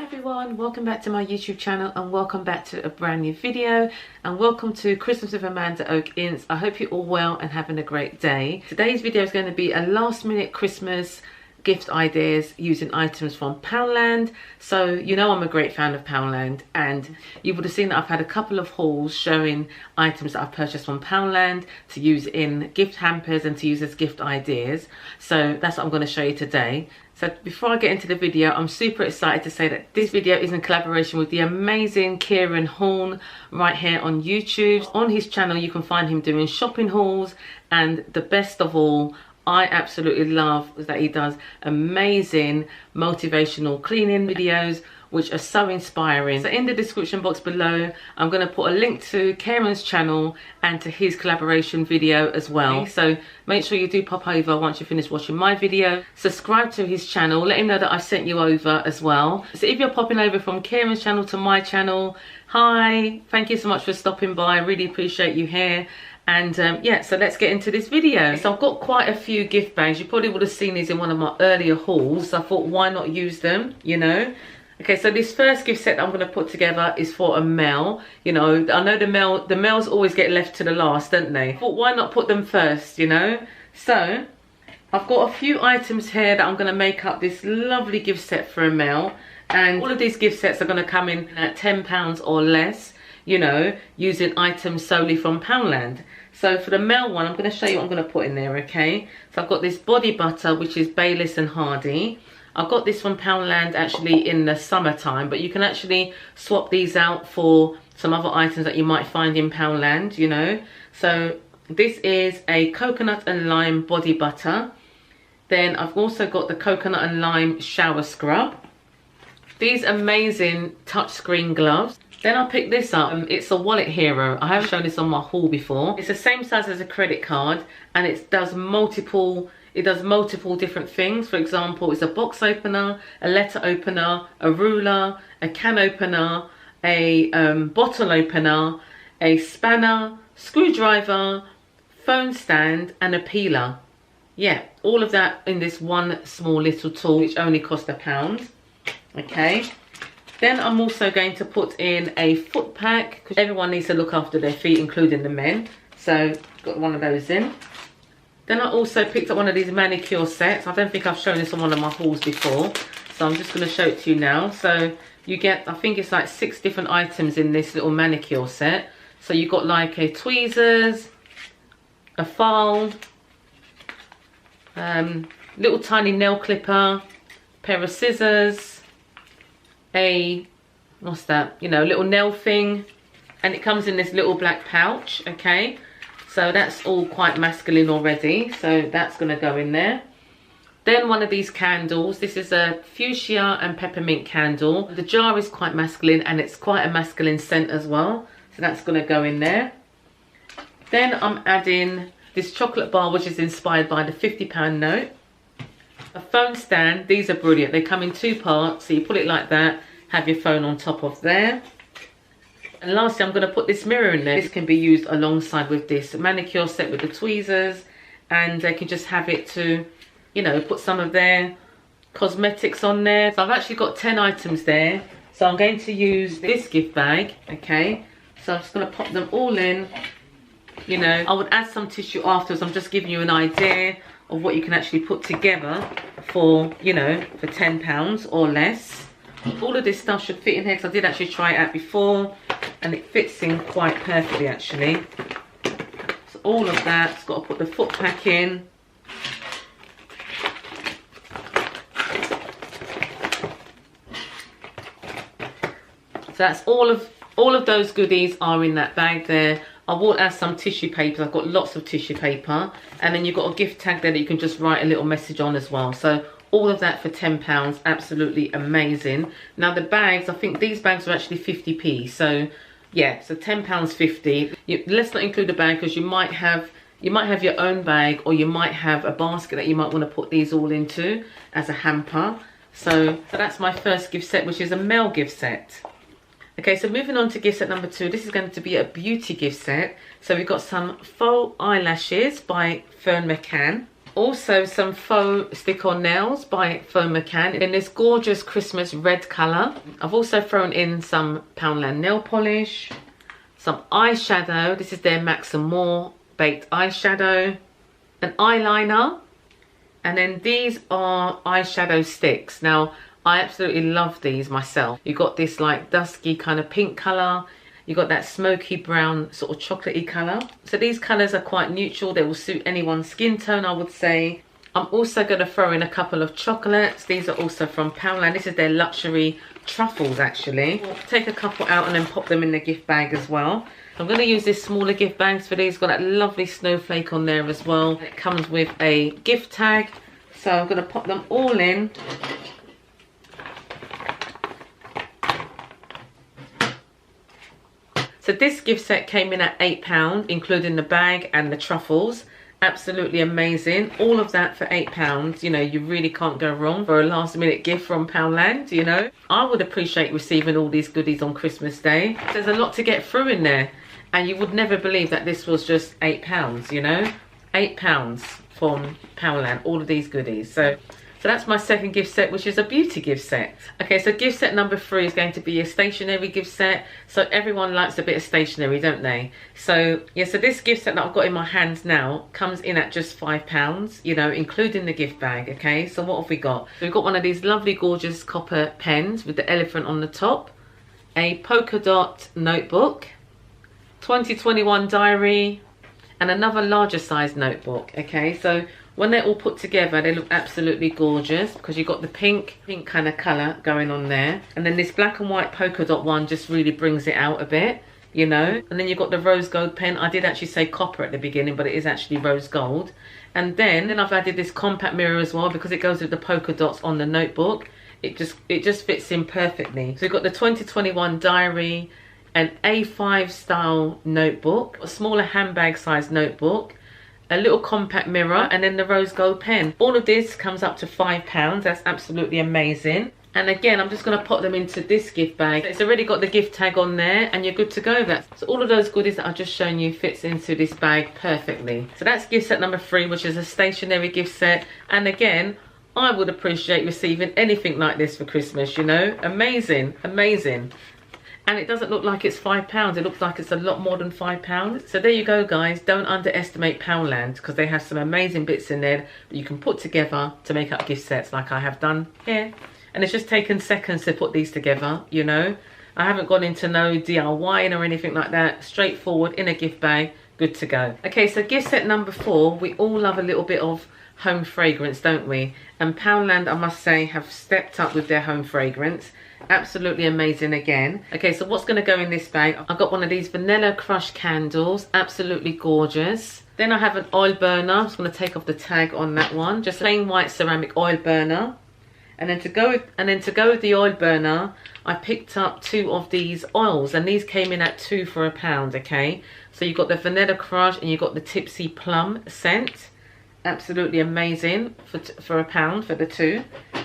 Hi everyone, welcome back to my YouTube channel and welcome back to a brand new video and welcome to Christmas with amandaoakince. I hope you're all well and having a great day. Today's video is going to be a last minute Christmas gift ideas using items from Poundland. So you know I'm a great fan of Poundland, and you would have seen that I've had a couple of hauls showing items that I've purchased from Poundland to use in gift hampers and to use as gift ideas. So that's what I'm going to show you today. So before I get into the video, I'm super excited to say that this video is in collaboration with the amazing Cairon Horn right here on YouTube. On his channel you can find him doing shopping hauls, and the best of all, I absolutely love that he does amazing motivational cleaning videos which are so inspiring. So in the description box below I'm going to put a link to Cairon's channel and to his collaboration video as well. So make sure you do pop over once you finish watching my video. Subscribe to his channel, let him know that I sent you over as well. So if you're popping over from Cairon's channel to my channel, hi, thank you so much for stopping by. I really appreciate you here. And yeah, so let's get into this video. So I've got quite a few gift bags. You probably would have seen these in one of my earlier hauls. So I thought, why not use them, you know? Okay, so this first gift set that I'm going to put together is for a male. You know, I know the males always get left to the last, don't they? But why not put them first, you know? So I've got a few items here that I'm going to make up this lovely gift set for a male. And all of these gift sets are going to come in at £10 or less, you know, using items solely from Poundland. So for the male one, I'm going to show you what I'm going to put in there, okay? So I've got this body butter, which is Bayliss and Hardy. I've got this from Poundland actually in the summertime, but you can actually swap these out for some other items that you might find in Poundland, you know. So this is a coconut and lime body butter. Then I've also got the coconut and lime shower scrub. These amazing touchscreen gloves. Then I picked this up. It's a wallet hero. I have shown this on my haul before. It's the same size as a credit card, and it does multiple different things. For example, it's a box opener, a letter opener, a ruler, a can opener, a bottle opener, a spanner, screwdriver, phone stand, and a peeler. Yeah, all of that in this one small little tool, which only cost £1. Okay. Then I'm also going to put in a foot pack, because everyone needs to look after their feet, including the men. So got one of those in. Then I also picked up one of these manicure sets. I don't think I've shown this on one of my hauls before, so I'm just going to show it to you now. So you get, I think it's like 6 different items in this little manicure set. So you've got like a tweezers, a file, little tiny nail clipper, pair of scissors, a, what's that, you know, little nail thing, and it comes in this little black pouch. Okay, so that's all quite masculine already, so that's going to go in there. Then one of these candles. This is a fuchsia and peppermint candle. The jar is quite masculine and it's quite a masculine scent as well, so that's going to go in there. Then I'm adding this chocolate bar, which is inspired by the £50 note. A phone stand. These are brilliant. They come in 2 parts, so you put it like that, have your phone on top of there. And lastly, I'm going to put this mirror in there. This can be used alongside with this manicure set with the tweezers, and they can just have it to, you know, put some of their cosmetics on there. So I've actually got 10 items there, so I'm going to use this gift bag. Okay, so I'm just going to pop them all in. You know, I would add some tissue afterwards. I'm just giving you an idea of what you can actually put together for, you know, for £10 or less. All of this stuff should fit in here, because I did actually try it out before and it fits in quite perfectly actually. So all of that's got to put the foot pack in. So that's all of those goodies are in that bag there. I will add some tissue paper. I've got lots of tissue paper, and then you've got a gift tag there that you can just write a little message on as well. So all of that for £10, absolutely amazing. Now the bags, I think these bags are actually 50p. So yeah, so £10.50. Let's not include the bag, because you might have your own bag, or you might have a basket that you might want to put these all into as a hamper. So that's my first gift set, which is a male gift set. Okay, so moving on to gift set number 2. This is going to be a beauty gift set. So we've got some faux eyelashes by Fern McCann. Also some faux stick-on nails by Faux McCann in this gorgeous Christmas red colour. I've also thrown in some Poundland nail polish, some eyeshadow. This is their Max & More baked eyeshadow, an eyeliner, and then these are eyeshadow sticks. Now, I absolutely love these myself. You got this like dusky kind of pink colour. You got that smoky brown sort of chocolatey colour. So these colours are quite neutral. They will suit anyone's skin tone, I would say. I'm also going to throw in a couple of chocolates. These are also from Poundland. This is their luxury truffles, actually. We'll take a couple out and then pop them in the gift bag as well. I'm going to use this smaller gift bags for these. Got that lovely snowflake on there as well. It comes with a gift tag. So I'm going to pop them all in. So this gift set came in at £8, including the bag and the truffles. Absolutely amazing. All of that for £8. You know, you really can't go wrong for a last minute gift from Poundland, you know. I would appreciate receiving all these goodies on Christmas Day. There's a lot to get through in there. And you would never believe that this was just £8, you know. £8 from Poundland, all of these goodies. So that's my second gift set, which is a beauty gift set. Okay, so gift set number 3 is going to be a stationery gift set. So everyone likes a bit of stationery, don't they? So yeah, so this gift set that I've got in my hands now comes in at just £5, you know, including the gift bag. Okay, so what have we got? So we've got one of these lovely, gorgeous copper pens with the elephant on the top, a polka dot notebook, 2021 diary, and another larger size notebook. Okay, so when they're all put together, they look absolutely gorgeous because you've got the pink kind of colour going on there. And then this black and white polka dot one just really brings it out a bit, you know. And then you've got the rose gold pen. I did actually say copper at the beginning, but it is actually rose gold. And then I've added this compact mirror as well because it goes with the polka dots on the notebook. It just fits in perfectly. So we've got the 2021 diary, an A5 style notebook, a smaller handbag size notebook, a little compact mirror, and then the rose gold pen. All of this comes up to £5. That's absolutely amazing. And again, I'm just going to pop them into this gift bag. It's already got the gift tag on there and you're good to go. So all of those goodies that I've just shown you fits into this bag perfectly. So that's gift set number 3, which is a stationery gift set. And again, I would appreciate receiving anything like this for Christmas, you know. Amazing, amazing. And it doesn't look like it's £5. It looks like it's a lot more than £5. So there you go, guys. Don't underestimate Poundland because they have some amazing bits in there that you can put together to make up gift sets like I have done here. And it's just taken seconds to put these together, you know. I haven't gone into no DIY or anything like that. Straightforward in a gift bag, good to go. Okay, so gift set number 4. We all love a little bit of home fragrance, don't we? And Poundland, I must say, have stepped up with their home fragrance. Absolutely amazing again. Okay, so what's going to go in this bag? I've got one of these vanilla crush candles, absolutely gorgeous. Then I have an oil burner. I'm just going to take off the tag on that one, just plain white ceramic oil burner. And then to go with the oil burner, I picked up 2 of these oils, and these came in at 2 for £1. Okay, so you've got the vanilla crush and you've got the tipsy plum scent. Absolutely amazing for £1 for the 2,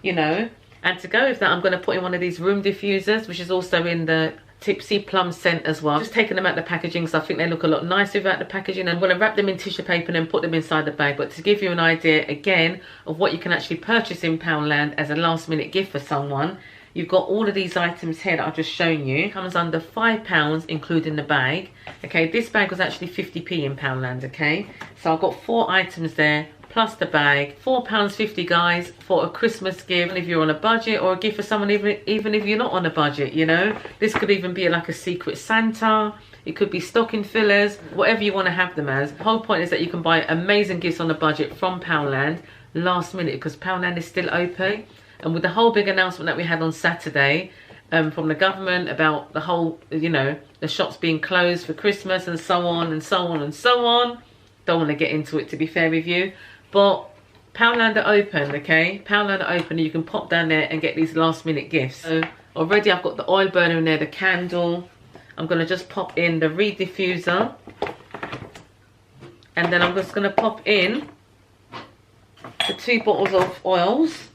you know. And to go with that, I'm going to put in one of these room diffusers, which is also in the tipsy plum scent as well. Just taking them out the packaging because I think they look a lot nicer without the packaging. And I'm going to wrap them in tissue paper and then put them inside the bag. But to give you an idea, again, of what you can actually purchase in Poundland as a last minute gift for someone, you've got all of these items here that I've just shown you. It comes under £5, including the bag. Okay, this bag was actually 50p in Poundland, okay? So I've got 4 items there, plus the bag. £4.50, guys, for a Christmas gift if you're on a budget, or a gift for someone even if you're not on a budget, you know. This could even be like a secret Santa. It could be stocking fillers, whatever you want to have them as. The whole point is that you can buy amazing gifts on a budget from Poundland last minute because Poundland is still open. And with the whole big announcement that we had on Saturday from the government about the whole, you know, the shops being closed for Christmas and so on and so on and so on. Don't want to get into it, to be fair with you. But Poundland are open, okay? Poundland are open and you can pop down there and get these last minute gifts. So already I've got the oil burner in there, the candle. I'm going to just pop in the reed diffuser. And then I'm just going to pop in the 2 bottles of oils.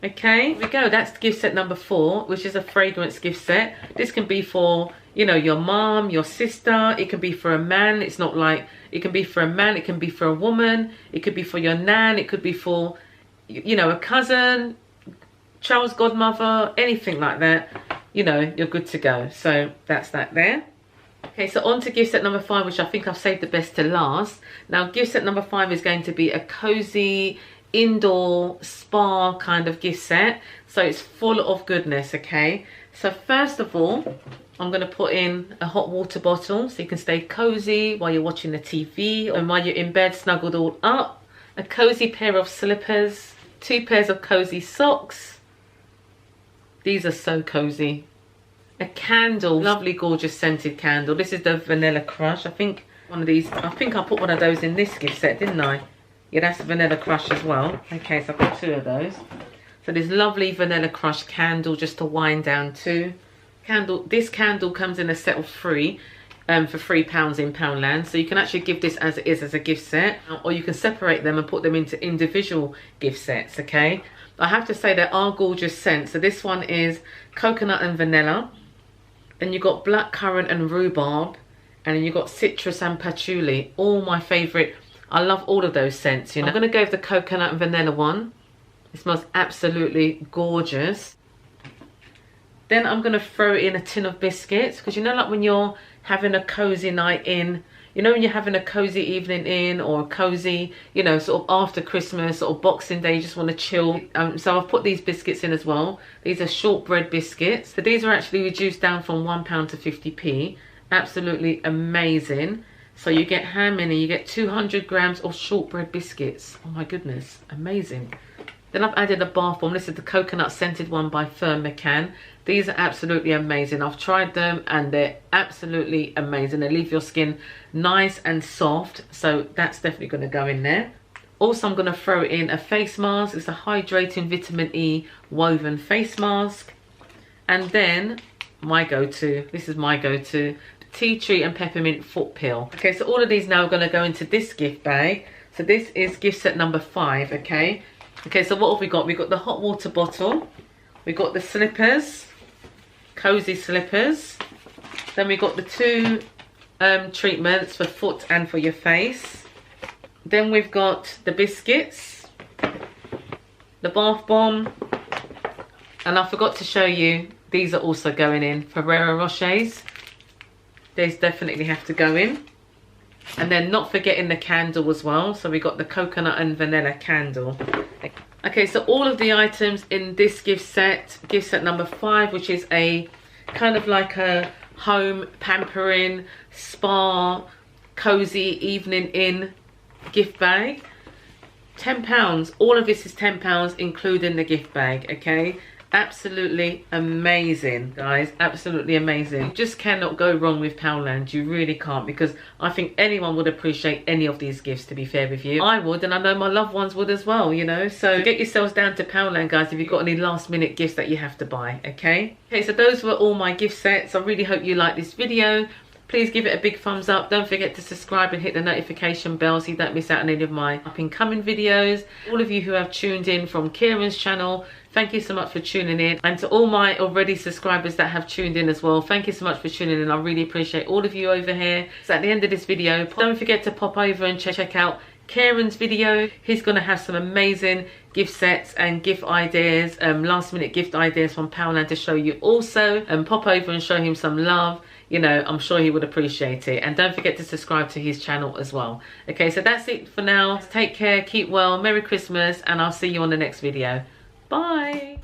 Okay, here we go. That's gift set number 4, which is a fragrance gift set. This can be for, you know, your mom, your sister. It can be for a man. It's not like, it can be for a man, it can be for a woman, it could be for your nan, it could be for, you know, a cousin, child's godmother, anything like that. You know, you're good to go. So that's that there. Okay, so on to gift set number 5, which I think I've saved the best to last. Now, gift set number 5 is going to be a cozy indoor spa kind of gift set. So it's full of goodness, okay? So first of all, I'm going to put in a hot water bottle so you can stay cozy while you're watching the TV and while you're in bed snuggled all up. A cozy pair of slippers, 2 pairs of cozy socks. These are so cozy. A candle, lovely gorgeous scented candle. This is the Vanilla Crush. I think one of these, I think I put one of those in this gift set, didn't I? Yeah, that's a Vanilla Crush as well. Okay, so I've got 2 of those. So this lovely Vanilla Crush candle just to wind down to. This candle comes in a set of 3 for £3 in Poundland. So you can actually give this as it is as a gift set, or you can separate them and put them into individual gift sets, okay? I have to say they are gorgeous scents. So this one is coconut and vanilla. Then you've got blackcurrant and rhubarb. And then you've got citrus and patchouli. All my favourite. I love all of those scents, you know. I'm going to go with the coconut and vanilla one. It smells absolutely gorgeous. Then I'm going to throw in a tin of biscuits. Because you know, like when you're having a cozy night in, you know, when you're having a cozy evening in, or a cozy, you know, sort of after Christmas or Boxing Day, you just want to chill. So I've put these biscuits in as well. These are shortbread biscuits. So these are actually reduced down from £1 to 50p. Absolutely amazing. So you get how many? You get 200 grams of shortbread biscuits. Oh my goodness, amazing. Then I've added a bath bomb. This is the coconut scented one by Fern McCann. These are absolutely amazing. I've tried them and they're absolutely amazing. They leave your skin nice and soft. So that's definitely going to go in there. Also, I'm going to throw in a face mask. It's a hydrating vitamin E woven face mask. And then my go-to, this is my go-to, tea tree and peppermint foot peel. Okay, so all of these now are going to go into this gift bag. So this is gift set number 5, okay? Okay, so what have we got? We've got the hot water bottle. We've got the slippers, cozy slippers. Then we got the 2 treatments for foot and for your face. Then we've got the biscuits, the bath bomb, and I forgot to show you, these are also going in, Ferrero Rochers. These definitely have to go in. And then not forgetting the candle as well. So we got the coconut and vanilla candle. Okay, so all of the items in this gift set number 5, which is a kind of like a home pampering, spa, cozy evening in gift bag. £10. All of this is £10, including the gift bag, okay? Absolutely amazing, guys. Absolutely amazing. You just cannot go wrong with Poundland. You really can't, because I think anyone would appreciate any of these gifts, to be fair with you. I would, and I know my loved ones would as well, you know. So get yourselves down to Poundland, guys, if you've got any last minute gifts that you have to buy, okay? Okay, so those were all my gift sets. I really hope you like this video. Please give it a big thumbs up. Don't forget to subscribe and hit the notification bell so you don't miss out on any of my up-and-coming videos. All of you who have tuned in from Cairon's channel, thank you so much for tuning in. And to all my already subscribers that have tuned in as well, thank you so much for tuning in. I really appreciate all of you over here. So at the end of this video, don't forget to pop over and check out Cairon's video. He's going to have some amazing gift sets and gift ideas, last minute gift ideas from Poundland to show you also. And pop over and show him some love. You know, I'm sure he would appreciate it. And don't forget to subscribe to his channel as well. Okay, so that's it for now. Take care, keep well, Merry Christmas, and I'll see you on the next video. Bye.